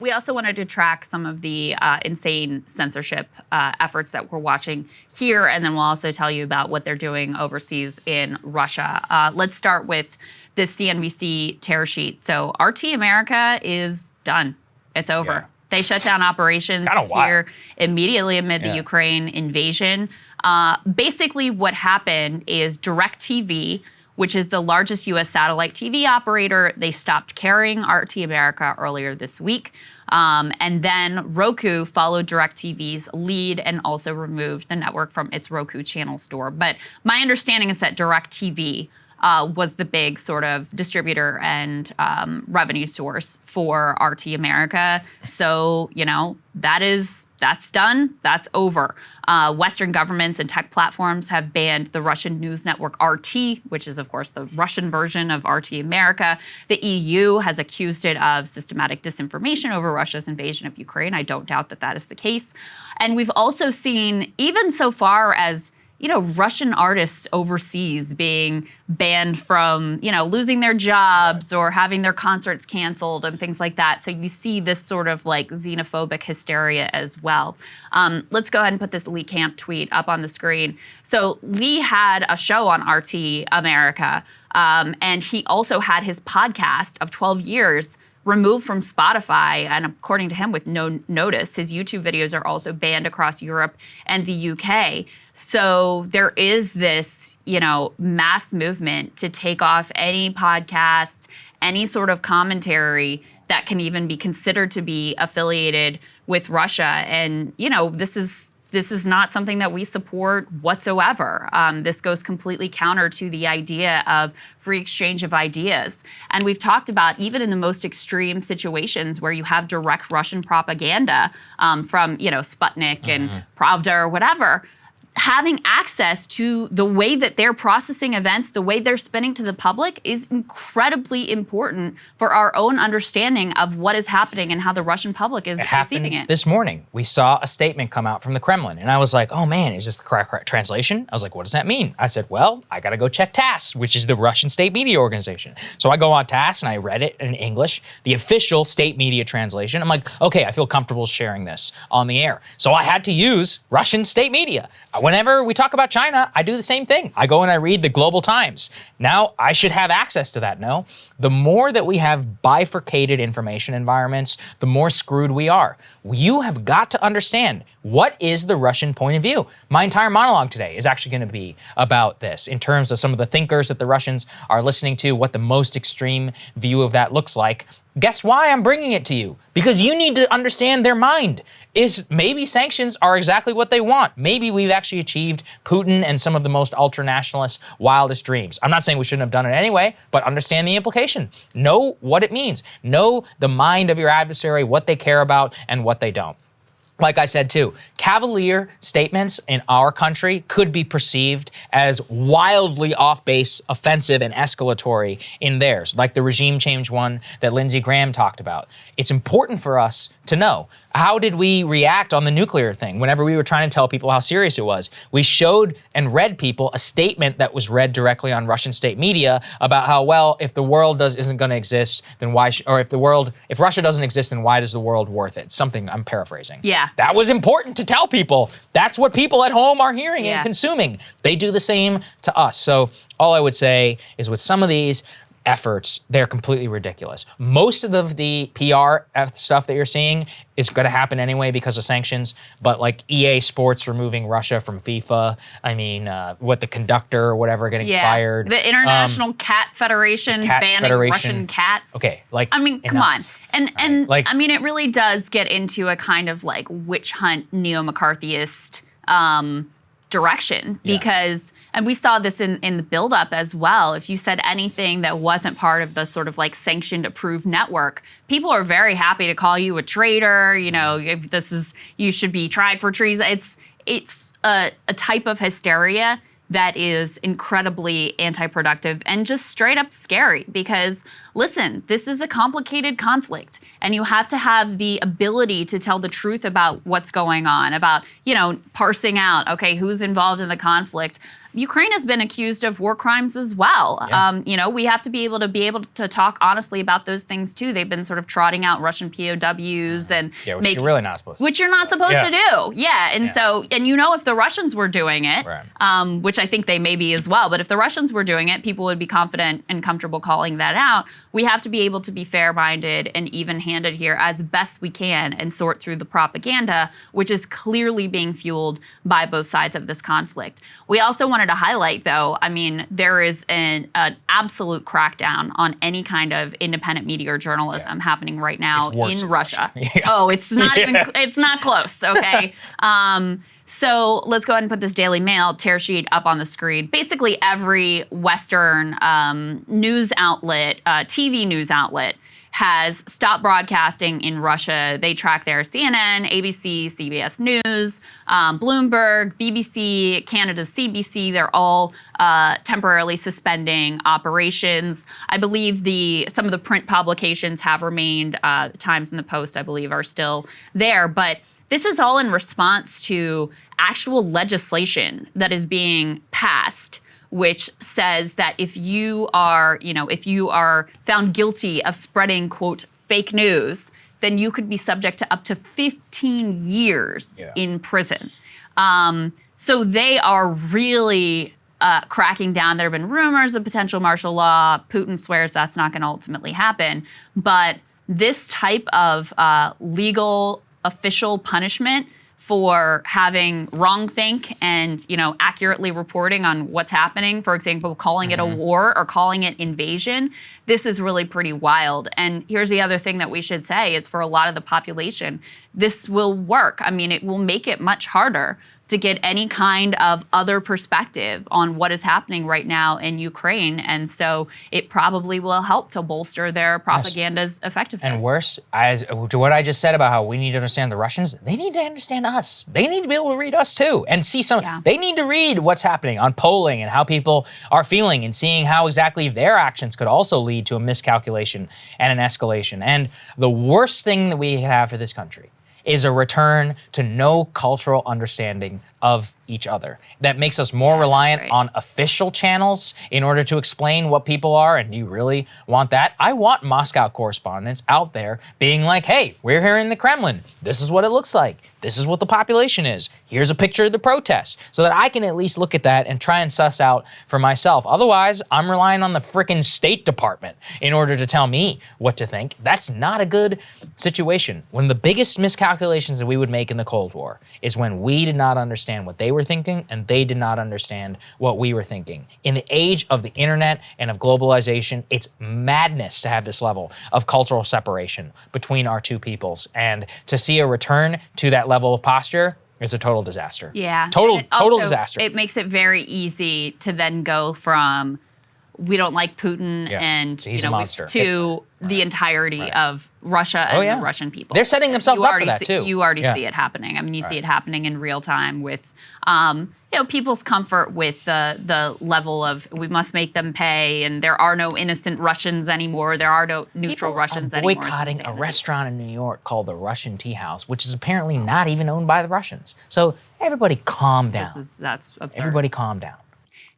We also wanted to track some of the insane censorship efforts that we're watching here, and then we'll also tell you about what they're doing overseas in Russia. Let's start with this CNBC tear sheet. So RT America is done. It's over. Yeah. They shut down operations here immediately amid the Ukraine invasion. Basically what happened is DirecTV, which is the largest U.S. satellite TV operator, they stopped carrying RT America earlier this week. And then Roku followed DirecTV's lead and also removed the network from its Roku channel store. But my understanding is that DirecTV was the big sort of distributor and revenue source for RT America. So, you know, that's done, that's over. Western governments and tech platforms have banned the Russian news network RT, which is, of course, the Russian version of RT America. The EU has accused it of systematic disinformation over Russia's invasion of Ukraine. I don't doubt that that is the case. And we've also seen, even so far as Russian artists overseas being banned from, losing their jobs or having their concerts canceled and things like that. So you see this sort of like xenophobic hysteria as well. Let's go ahead and put this Lee Camp tweet up on the screen. So Lee had a show on RT America, and he also had his podcast of 12 years removed from Spotify, and according to him, with no notice. His YouTube videos are also banned across Europe and the UK. So there is this, mass movement to take off any podcasts, any sort of commentary that can even be considered to be affiliated with Russia. And, this is not something that we support whatsoever. This goes completely counter to the idea of free exchange of ideas. And we've talked about, even in the most extreme situations where you have direct Russian propaganda from, Sputnik and Pravda or whatever, having access to the way that they're processing events, the way they're spinning to the public is incredibly important for our own understanding of what is happening and how the Russian public is perceiving it. This morning, we saw a statement come out from the Kremlin, and I was like, oh man, is this the correct translation? I was like, what does that mean? I said, well, I gotta go check TASS, which is the Russian state media organization. So I go on TASS and I read it in English, the official state media translation. I'm like, okay, I feel comfortable sharing this on the air. So I had to use Russian state media. Whenever we talk about China, I do the same thing. I go and I read the Global Times. Now, I should have access to that, no? The more that we have bifurcated information environments, the more screwed we are. You have got to understand, what is the Russian point of view? My entire monologue today is actually going to be about this, in terms of some of the thinkers that the Russians are listening to, what the most extreme view of that looks like. Guess why I'm bringing it to you? Because you need to understand their mind. Maybe sanctions are exactly what they want. Maybe we've actually achieved Putin and some of the most ultra-nationalists' wildest dreams. I'm not saying we shouldn't have done it anyway, but understand the implication. Know what it means. Know the mind of your adversary, what they care about and what they don't. Like I said too, cavalier statements in our country could be perceived as wildly off-base, offensive, and escalatory in theirs, like the regime change one that Lindsey Graham talked about. It's important for us to know, how did we react on the nuclear thing whenever we were trying to tell people how serious it was? We showed and read people a statement that was read directly on Russian state media about how, well, if the world isn't going to exist, then why, if Russia doesn't exist, then why is the world worth it? Something I'm paraphrasing. Yeah. That was important to tell people. That's what people at home are hearing and consuming. They do the same to us. So all I would say is, with some of these efforts, they're completely ridiculous. Most of the PR stuff that you're seeing is going to happen anyway because of sanctions, but like EA Sports removing Russia from FIFA, I mean, the conductor or whatever getting fired. The International Cat Federation banning Russian cats. Okay, I mean, come on. And I mean, it really does get into a kind of like witch hunt neo-McCarthyist direction, because, and we saw this in the buildup as well, if you said anything that wasn't part of the sort of like sanctioned approved network, people are very happy to call you a traitor, if you should be tried for treason. It's a type of hysteria that is incredibly anti-productive and just straight up scary, because listen, this is a complicated conflict and you have to have the ability to tell the truth about what's going on, about, parsing out, okay, who's involved in the conflict. Ukraine has been accused of war crimes as well. Yeah. You know, we have to be able to talk honestly about those things too. They've been sort of trotting out Russian POWs and which you're really not supposed to. Which you're not supposed to do. Yeah, and so you know, if the Russians were doing it, which I think they may be as well, but if the Russians were doing it, people would be confident and comfortable calling that out. We have to be able to be fair-minded and even-handed here as best we can and sort through the propaganda, which is clearly being fueled by both sides of this conflict. We also wanted to highlight, though, I mean, there is an absolute crackdown on any kind of independent media or journalism happening right now in Russia. Oh, it's not even, it's not close, okay? So let's go ahead and put this Daily Mail tear sheet up on the screen. Basically every Western news outlet, TV news outlet, has stopped broadcasting in Russia. They track their CNN, ABC, CBS News, Bloomberg, BBC, Canada's CBC. They're all temporarily suspending operations. I believe some of the print publications have remained. Times and the Post, I believe, are still there. But this is all in response to actual legislation that is being passed, which says that if you are found guilty of spreading, quote, fake news, then you could be subject to up to 15 years in prison. So they are really cracking down. There have been rumors of potential martial law. Putin swears that's not going to ultimately happen. But this type of legal official punishment for having wrongthink and, you know, accurately reporting on what's happening, for example, calling it a war or calling it invasion, this is really pretty wild. And here's the other thing that we should say is for a lot of the population, this will work. I mean, it will make it much harder to get any kind of other perspective on what is happening right now in Ukraine. And so it probably will help to bolster their propaganda's effectiveness. And worse, to what I just said about how we need to understand the Russians, they need to understand us. They need to be able to read us too and see they need to read what's happening on polling and how people are feeling and seeing how exactly their actions could also lead to a miscalculation and an escalation. And the worst thing that we have for this country is a return to no cultural understanding of each other. That makes us more reliant on official channels in order to explain what people are. And do you really want that? I want Moscow correspondents out there being like, hey, we're here in the Kremlin. This is what it looks like. This is what the population is. Here's a picture of the protests, so that I can at least look at that and try and suss out for myself. Otherwise, I'm relying on the frickin' State Department in order to tell me what to think. That's not a good situation. One of the biggest miscalculations that we would make in the Cold War is when we did not understand what they were thinking and they did not understand what we were thinking. In the age of the internet and of globalization, it's madness to have this level of cultural separation between our two peoples. And to see a return to that level of posture is a total disaster. Yeah. Total disaster. It makes it very easy to then go from we don't like Putin and he's a monster to the entirety of Russia and the Russian people. They're setting themselves up for that too. You already see it happening. I mean, you see it happening in real time with people's comfort with the level of we must make them pay and there are no innocent Russians anymore. There are no neutral Russians anymore. Boycotting a restaurant in New York called the Russian Tea House, which is apparently not even owned by the Russians. So everybody calm down. That's absurd. Everybody calm down.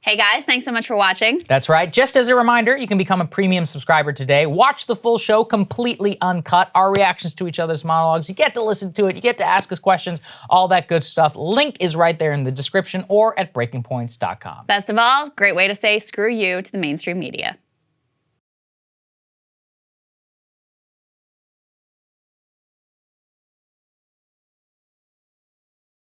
Hey guys, thanks so much for watching. That's right. Just as a reminder, you can become a premium subscriber today. Watch the full show completely uncut, our reactions to each other's monologues. You get to listen to it. You get to ask us questions, all that good stuff. Link is right there in the description or at breakingpoints.com. Best of all, great way to say screw you to the mainstream media.